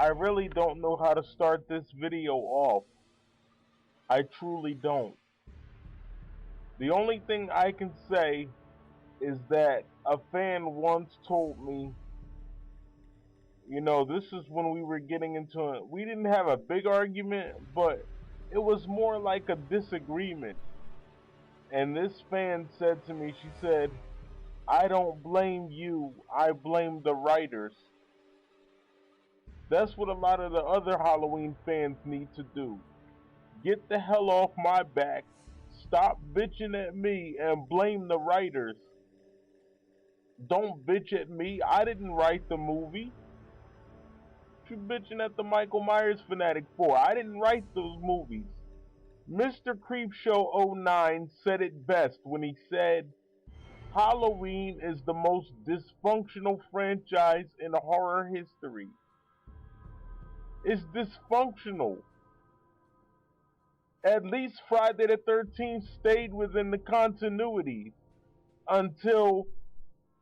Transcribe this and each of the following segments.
I really don't know how to start this video off. I truly don't. The only thing I can say is that a fan once told me, this is when we were getting into it. We didn't have a big argument, but it was more like a disagreement. And this fan said to me, she said, I don't blame you, I blame the writers. That's what a lot of the other Halloween fans need to do. Get the hell off my back, stop bitching at me, and blame the writers. Don't bitch at me, I didn't write the movie. What you bitching at the Michael Myers fanatic for? I didn't write those movies. Mr. Creepshow 09 said it best when he said, Halloween is the most dysfunctional franchise in horror history. It's dysfunctional. At least Friday the 13th stayed within the continuity until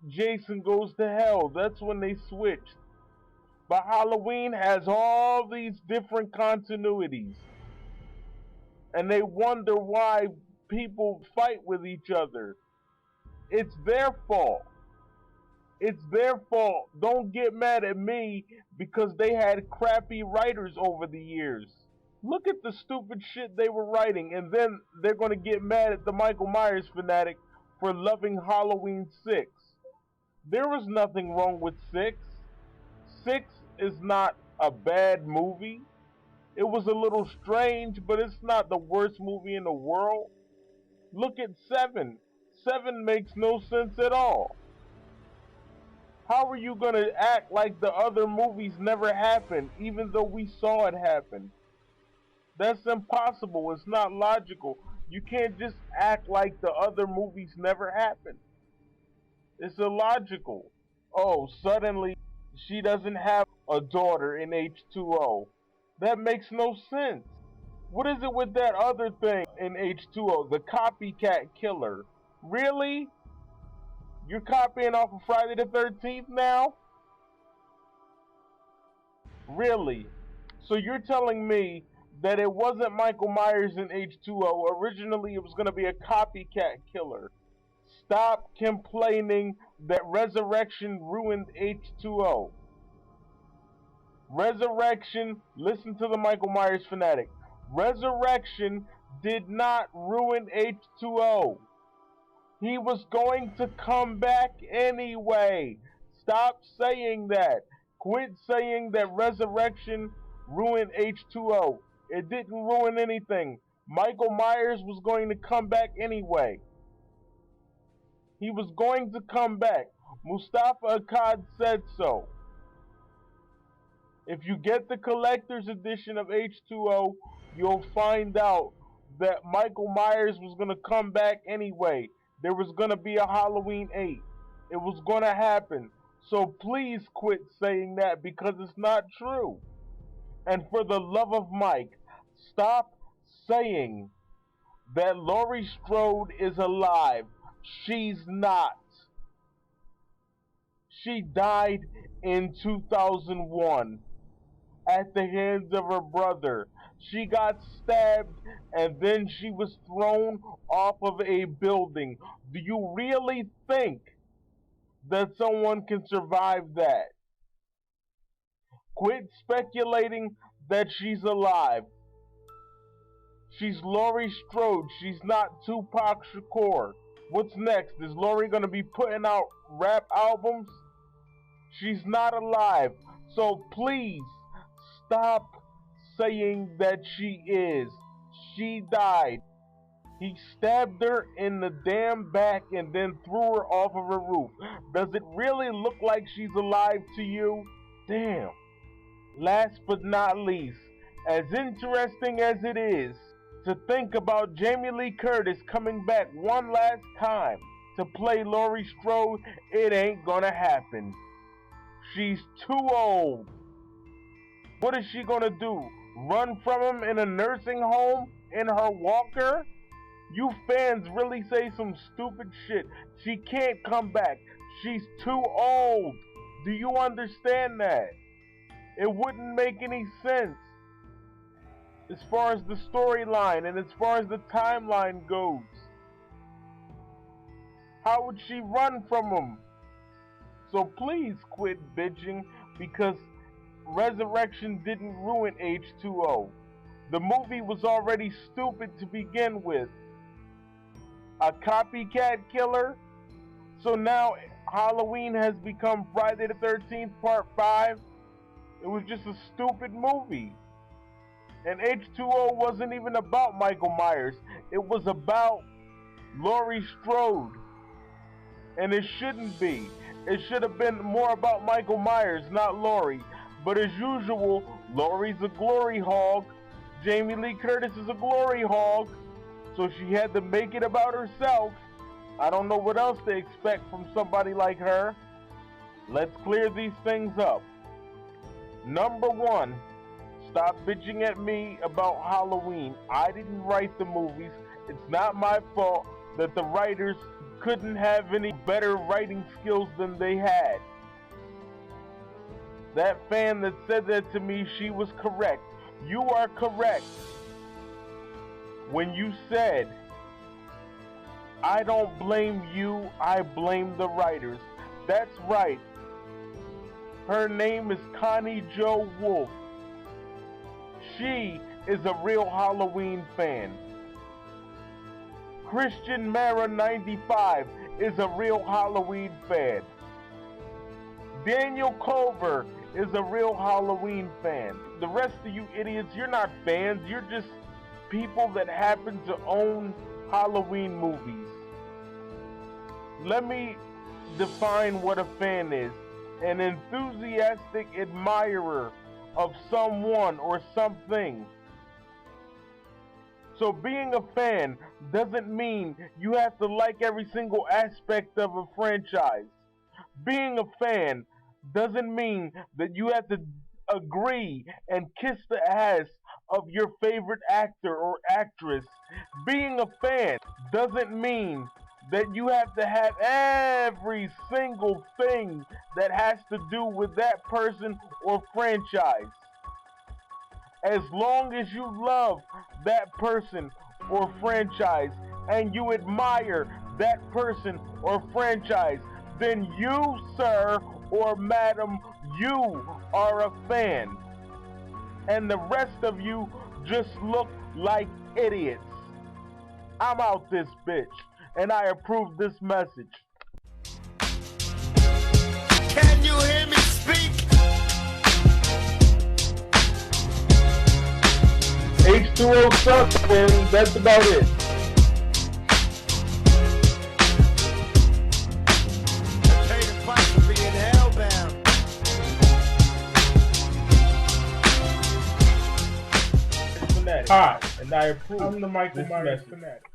Jason Goes to Hell. That's when they switched. But Halloween has all these different continuities. And they wonder why people fight with each other. It's their fault. It's their fault. Don't get mad at me because they had crappy writers over the years. Look at the stupid shit they were writing, and then they're going to get mad at the Michael Myers fanatic for loving Halloween 6. There was nothing wrong with 6. 6 is not a bad movie. It was a little strange, but it's not the worst movie in the world. Look at 7. 7 makes no sense at all. How are you going to act like the other movies never happened, even though we saw it happen? That's impossible. It's not logical. You can't just act like the other movies never happened. It's illogical. Oh, suddenly she doesn't have a daughter in H2O. That makes no sense. What is it with that other thing in H2O? The copycat killer. Really? You're copying off of Friday the 13th now? Really? So you're telling me that it wasn't Michael Myers in H2O. Originally it was going to be a copycat killer. Stop complaining that Resurrection ruined H2O. Resurrection, listen to the Michael Myers fanatic. Resurrection did not ruin H2O. He was going to come back anyway. Stop saying that. Quit saying that Resurrection ruined H2O. It didn't ruin anything. Michael Myers was going to come back anyway. He was going to come back. Mustafa Akkad said so. If you get the collector's edition of H2O, you'll find out that Michael Myers was going to come back anyway. There was going to be a Halloween 8. It was going to happen. So please quit saying that because it's not true. And for the love of Mike, stop saying that Laurie Strode is alive. She's not. She died in 2001 at the hands of her brother. She got stabbed and then she was thrown off of a building. Do you really think that someone can survive that? Quit speculating that she's alive. She's Laurie Strode. She's not Tupac Shakur. What's next? Is Laurie going to be putting out rap albums? She's not alive. So please stop saying that she is. She died. He stabbed her in the damn back and then threw her off of a roof. Does it really look like she's alive to you? Damn. Last but not least, as interesting as it is to think about Jamie Lee Curtis coming back one last time to play Laurie Strode, it ain't gonna happen. She's too old. What is she gonna do? Run from him in a nursing home in her walker? You fans really say some stupid shit. She can't come back. She's too old. Do you understand that? It wouldn't make any sense as far as the storyline and as far as the timeline goes. How would she run from him? So please quit bitching, because Resurrection didn't ruin H2O. The movie was already stupid to begin with. A copycat killer? So now Halloween has become Friday the 13th Part 5? It was just a stupid movie. And H2O wasn't even about Michael Myers. It was about Laurie Strode. And it shouldn't be. It should have been more about Michael Myers, not Laurie. But as usual, Laurie's a glory hog. Jamie Lee Curtis is a glory hog. So she had to make it about herself. I don't know what else to expect from somebody like her. Let's clear these things up. Number one, stop bitching at me about Halloween. I didn't write the movies. It's not my fault that the writers couldn't have any better writing skills than they had. That fan that said that to me, she was correct. You are correct when you said, I don't blame you, I blame the writers. That's right. Her name is Connie Jo Wolf. She is a real Halloween fan. Christian Mara 95 is a real Halloween fan. Daniel Culver is a real Halloween fan. The rest of you idiots, you're not fans. You're just people that happen to own Halloween movies. Let me define what a fan is. An enthusiastic admirer of someone or something. So being a fan doesn't mean you have to like every single aspect of a franchise. Being a fan doesn't mean that you have to agree and kiss the ass of your favorite actor or actress. Being a fan doesn't mean that you have to have every single thing that has to do with that person or franchise. As long as you love that person or franchise and you admire that person or franchise, then you, sir or madam, you are a fan. And the rest of you just look like idiots. I'm out this bitch, and I approve this message. Can you hear me speak? H2O sucks, and that's about it. Pay the price for being hellbound. Hi, and I approve. I'm the Michael this Myers message. fanatic.